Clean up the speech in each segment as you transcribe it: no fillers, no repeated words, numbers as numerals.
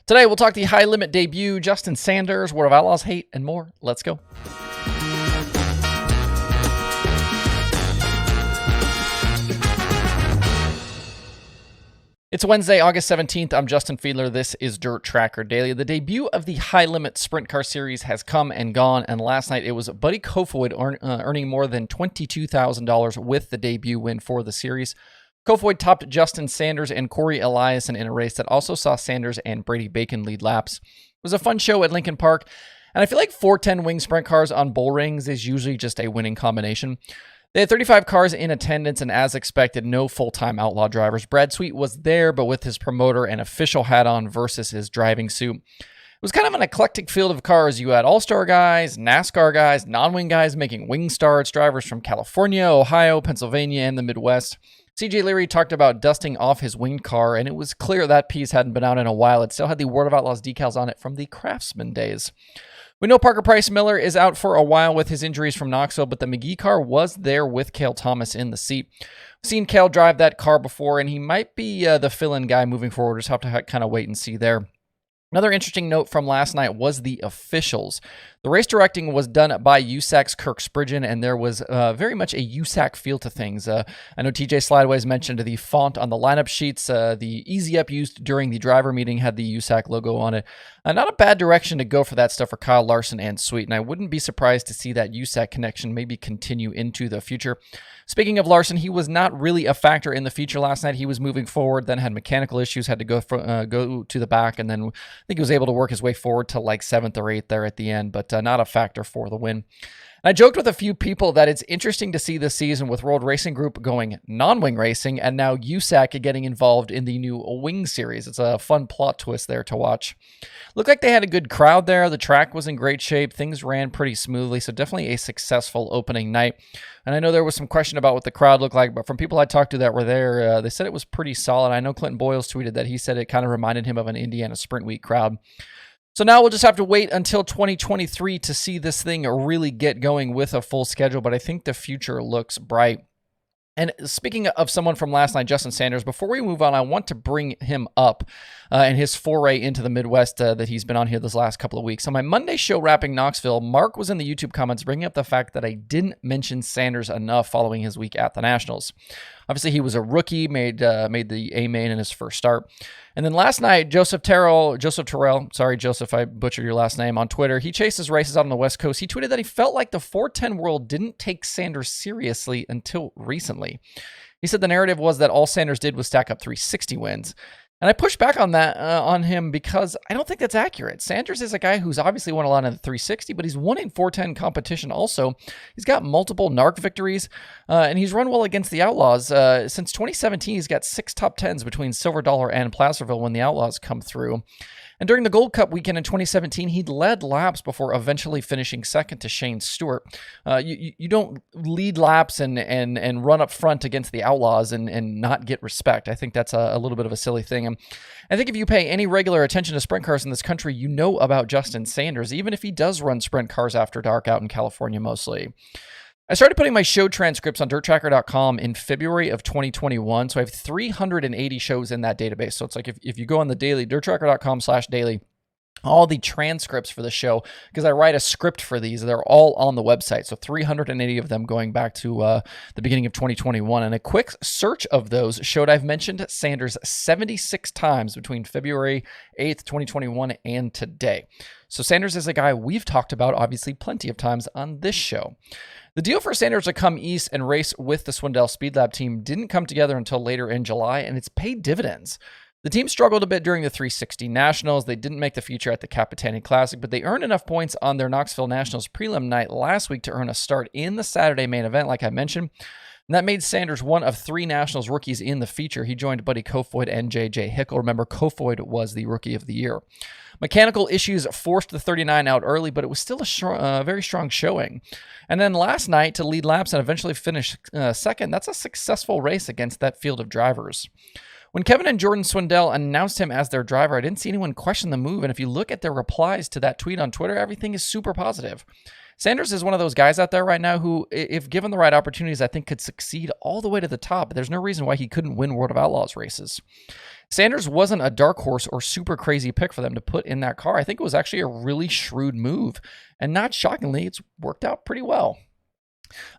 Today, we'll talk the High Limit debut, Justin Sanders, World of Outlaws hate, and more. Let's go. It's Wednesday, August 17th. I'm Justin Fiedler. This is DIRTcar Daily. The debut of the High Limit Sprint Car Series has come and gone, and last night it was Buddy Kofoid earning more than $22,000 with the debut win for the series. Kofoid topped Justin Sanders and Corey Eliason in a race that also saw Sanders and Brady Bacon lead laps. It was a fun show at Lincoln Park, and I feel like 410 wing sprint cars on bull rings is usually just a winning combination. They had 35 cars in attendance, and as expected, no full-time Outlaw drivers. Brad Sweet was there, but with his promoter and official hat on versus his driving suit. It was kind of an eclectic field of cars. You had all-star guys, NASCAR guys, non-wing guys making wing starts, drivers from California, Ohio, Pennsylvania, and the Midwest. CJ Leary talked about dusting off his winged car, and it was clear that piece hadn't been out in a while. It still had the World of Outlaws decals on it from the Craftsman days. We know Parker Price Miller is out for a while with his injuries from Knoxville, but the McGee car was there with Cale Thomas in the seat. We've seen Cale drive that car before, and he might be the fill-in guy moving forward. Just have to kind of wait and see there. Another interesting note from last night was the officials. The race directing was done by USAC's Kirk Spridgen, and there was very much a USAC feel to things. I know TJ Slideways mentioned the font on the lineup sheets. The Easy Up used during the driver meeting had the USAC logo on it. Not a bad direction to go for that stuff for Kyle Larson and Sweet, and I wouldn't be surprised to see that USAC connection maybe continue into the future. Speaking of Larson, he was not really a factor in the feature last night. He was moving forward, then had mechanical issues, had to go to the back, and then I think he was able to work his way forward to like 7th or 8th there at the end, but not a factor for the win. And I joked with a few people that it's interesting to see this season with World Racing Group going non-wing racing and now USAC getting involved in the new wing series. It's a fun plot twist there to watch. Looked like they had a good crowd there. The track was in great shape. Things ran pretty smoothly, so definitely a successful opening night. And I know there was some question about what the crowd looked like, but from people I talked to that were there, they said it was pretty solid. I know Clinton Boyles tweeted that he said it kind of reminded him of an Indiana Sprint Week crowd. So now we'll just have to wait until 2023 to see this thing really get going with a full schedule, but I think the future looks bright. And speaking of someone from last night, Justin Sanders, before we move on, I want to bring him up and his foray into the Midwest that he's been on here this last couple of weeks. On my Monday show wrapping Knoxville, Mark was in the YouTube comments bringing up the fact that I didn't mention Sanders enough following his week at the Nationals. Obviously, he was a rookie, made the A-main in his first start. And then last night, Joseph Terrell, sorry, Joseph, I butchered your last name, on Twitter, he chases races out on the West Coast. He tweeted that he felt like the 410 world didn't take Sanders seriously until recently. He said the narrative was that all Sanders did was stack up 360 wins. And I pushed back on that on him because I don't think that's accurate. Sanders is a guy who's obviously won a lot in the 360, but he's won in 410 competition also. He's got multiple NARC victories, and he's run well against the Outlaws. Since 2017, he's got 6 top 10s between Silver Dollar and Placerville when the Outlaws come through. And during the Gold Cup weekend in 2017, he led laps before eventually finishing second to Shane Stewart. You don't lead laps and run up front against the Outlaws and not get respect. I think that's a little bit of a silly thing. And I think if you pay any regular attention to sprint cars in this country, you know about Justin Sanders, even if he does run sprint cars after dark out in California mostly. I started putting my show transcripts on DIRTtracker.com in February of 2021, so I have 380 shows in that database. So it's like if you go on the daily, DIRTtracker.com/daily, all the transcripts for the show, because I write a script for these, they're all on the website. So 380 of them going back to the beginning of 2021. And a quick search of those showed I've mentioned Sanders 76 times between February 8th, 2021 and today. So Sanders is a guy we've talked about, obviously, plenty of times on this show. The deal for Sanders to come east and race with the Swindell Speed Lab team didn't come together until later in July, and it's paid dividends. The team struggled a bit during the 360 Nationals. They didn't make the feature at the Capitani Classic, but they earned enough points on their Knoxville Nationals prelim night last week to earn a start in the Saturday main event, like I mentioned. And that made Sanders one of 3 Nationals rookies in the feature. He joined Buddy Kofoid and J.J. Hickle. Remember, Kofoid was the Rookie of the Year. Mechanical issues forced the 39 out early, but it was still a very strong showing. And then last night, to lead laps and eventually finish second, that's a successful race against that field of drivers. When Kevin and Jordan Swindell announced him as their driver, I didn't see anyone question the move, and if you look at their replies to that tweet on Twitter, everything is super positive. Sanders is one of those guys out there right now who, if given the right opportunities, I think could succeed all the way to the top. There's no reason why he couldn't win World of Outlaws races. Sanders wasn't a dark horse or super crazy pick for them to put in that car. I think it was actually a really shrewd move. And not shockingly, it's worked out pretty well.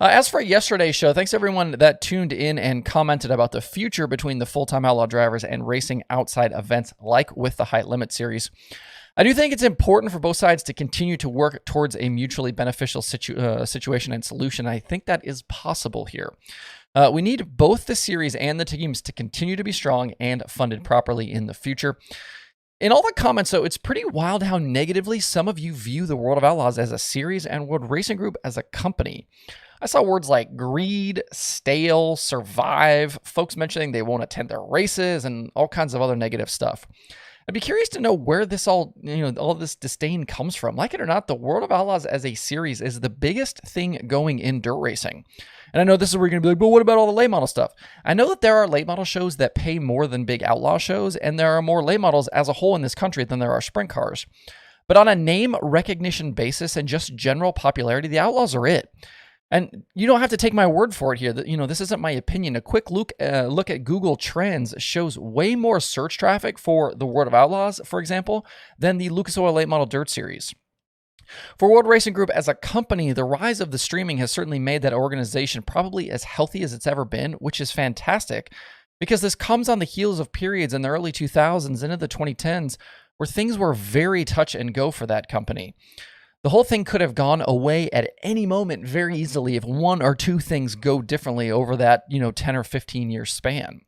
As for yesterday's show, thanks everyone that tuned in and commented about the future between the full-time Outlaw drivers and racing outside events like with the Height Limit Series. I do think it's important for both sides to continue to work towards a mutually beneficial situation and solution. I think that is possible here. We need both the series and the teams to continue to be strong and funded properly in the future. In all the comments, though, it's pretty wild how negatively some of you view the World of Outlaws as a series and World Racing Group as a company. I saw words like greed, stale, survive, folks mentioning they won't attend their races, and all kinds of other negative stuff. I'd be curious to know where this all this disdain comes from. Like it or not, the World of Outlaws as a series is the biggest thing going in dirt racing. And I know this is where you're going to be like, but what about all the late model stuff? I know that there are late model shows that pay more than big outlaw shows, and there are more late models as a whole in this country than there are sprint cars. But on a name recognition basis and just general popularity, the Outlaws are it. And you don't have to take my word for it here. This isn't my opinion. A quick look at Google Trends shows way more search traffic for the World of Outlaws, for example, than the Lucas Oil Late Model Dirt Series. For World Racing Group as a company, the rise of the streaming has certainly made that organization probably as healthy as it's ever been, which is fantastic, because this comes on the heels of periods in the early 2000s into the 2010s where things were very touch and go for that company. The whole thing could have gone away at any moment very easily if one or two things go differently over that, 10 or 15 year span.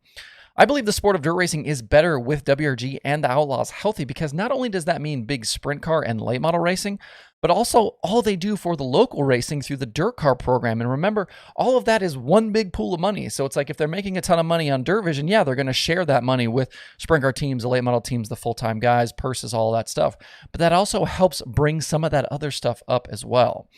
I believe the sport of dirt racing is better with WRG and the Outlaws healthy because not only does that mean big sprint car and late model racing, but also all they do for the local racing through the DIRTcar program. And remember, all of that is one big pool of money. So it's like if they're making a ton of money on Dirt Vision, yeah, they're going to share that money with sprint car teams, the late model teams, the full-time guys, purses, all that stuff. But that also helps bring some of that other stuff up as well.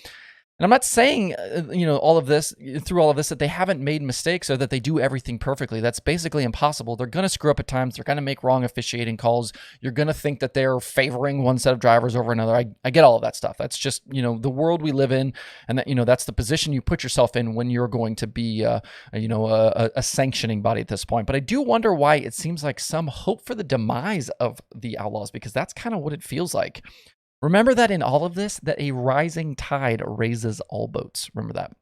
And I'm not saying, all of this, that they haven't made mistakes or that they do everything perfectly. That's basically impossible. They're going to screw up at times. They're going to make wrong officiating calls. You're going to think that they're favoring one set of drivers over another. I get all of that stuff. That's just, the world we live in. And that, that's the position you put yourself in when you're going to be, a sanctioning body at this point. But I do wonder why it seems like some hope for the demise of the Outlaws, because that's kind of what it feels like. Remember that in all of this, that a rising tide raises all boats. Remember that.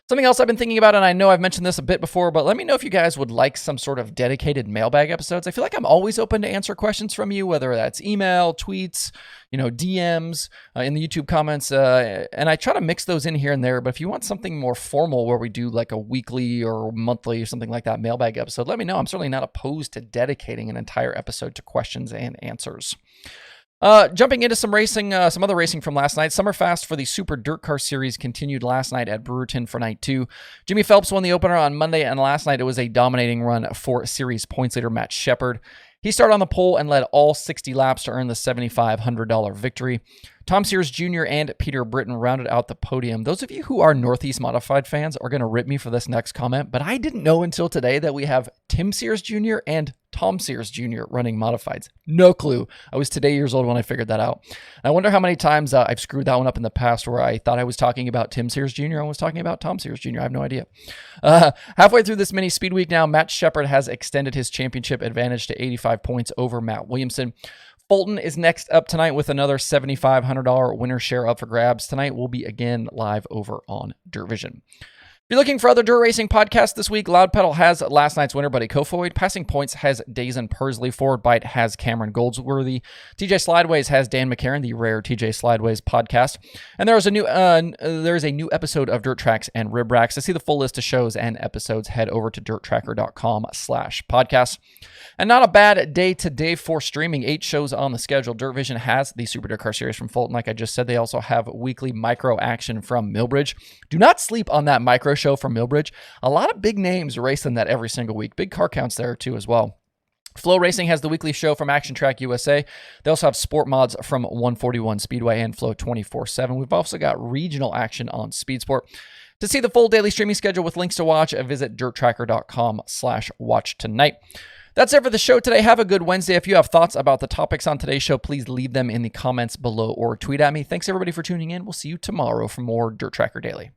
Something else I've been thinking about, and I know I've mentioned this a bit before, but let me know if you guys would like some sort of dedicated mailbag episodes. I feel like I'm always open to answer questions from you, whether that's email, tweets, DMs, in the YouTube comments, and I try to mix those in here and there. But if you want something more formal where we do like a weekly or monthly or something like that mailbag episode, let me know. I'm certainly not opposed to dedicating an entire episode to questions and answers. Jumping into some racing, some other racing from last night. Summerfast for the Super DIRTcar Series continued last night at Brewerton for night 2. Jimmy Phelps won the opener on Monday, and last night it was a dominating run for series points leader Matt Shepard. He started on the pole and led all 60 laps to earn the $7,500 victory. Tom Sears Jr. and Peter Britton rounded out the podium. Those of you who are Northeast Modified fans are going to rip me for this next comment, but I didn't know until today that we have Tim Sears Jr. and Tom Sears Jr. running modifieds. No clue. I was today years old when I figured that out. I wonder how many times I've screwed that one up in the past where I thought I was talking about Tim Sears Jr. and was talking about Tom Sears Jr. I have no idea. Halfway through this mini speed week now, Matt Shepard has extended his championship advantage to 85 points over Matt Williamson. Fulton is next up tonight with another $7,500 winner share up for grabs. Tonight will be again live over on Dirt Vision. If you're looking for other dirt racing podcasts this week, Loud Pedal has last night's winner, Buddy Kofoid. Passing Points has Dazen Pursley. Forward Bite has Cameron Goldsworthy. TJ Slideways has Dan McCarron, the rare TJ Slideways podcast. And there is a new episode of Dirt Tracks and Rib Racks. To see the full list of shows and episodes, head over to dirttracker.com/podcast. And not a bad day today for streaming. 8 shows on the schedule. Dirt Vision has the Super DIRTcar Series from Fulton. Like I just said, they also have weekly micro action from Millbridge. Do not sleep on that micro show from Millbridge. A lot of big names racing that every single week. Big car counts there too as well. Flow Racing has the weekly show from Action Track USA. They also have sport mods from 141 Speedway and Flow 24/7. We've also got regional action on Speed Sport. To see the full daily streaming schedule with links to watch, visit dirttracker.com/watch tonight. That's it for the show today. Have a good Wednesday. If you have thoughts about the topics on today's show, please leave them in the comments below or tweet at me. Thanks everybody for tuning in. We'll see you tomorrow for more Dirt Tracker Daily.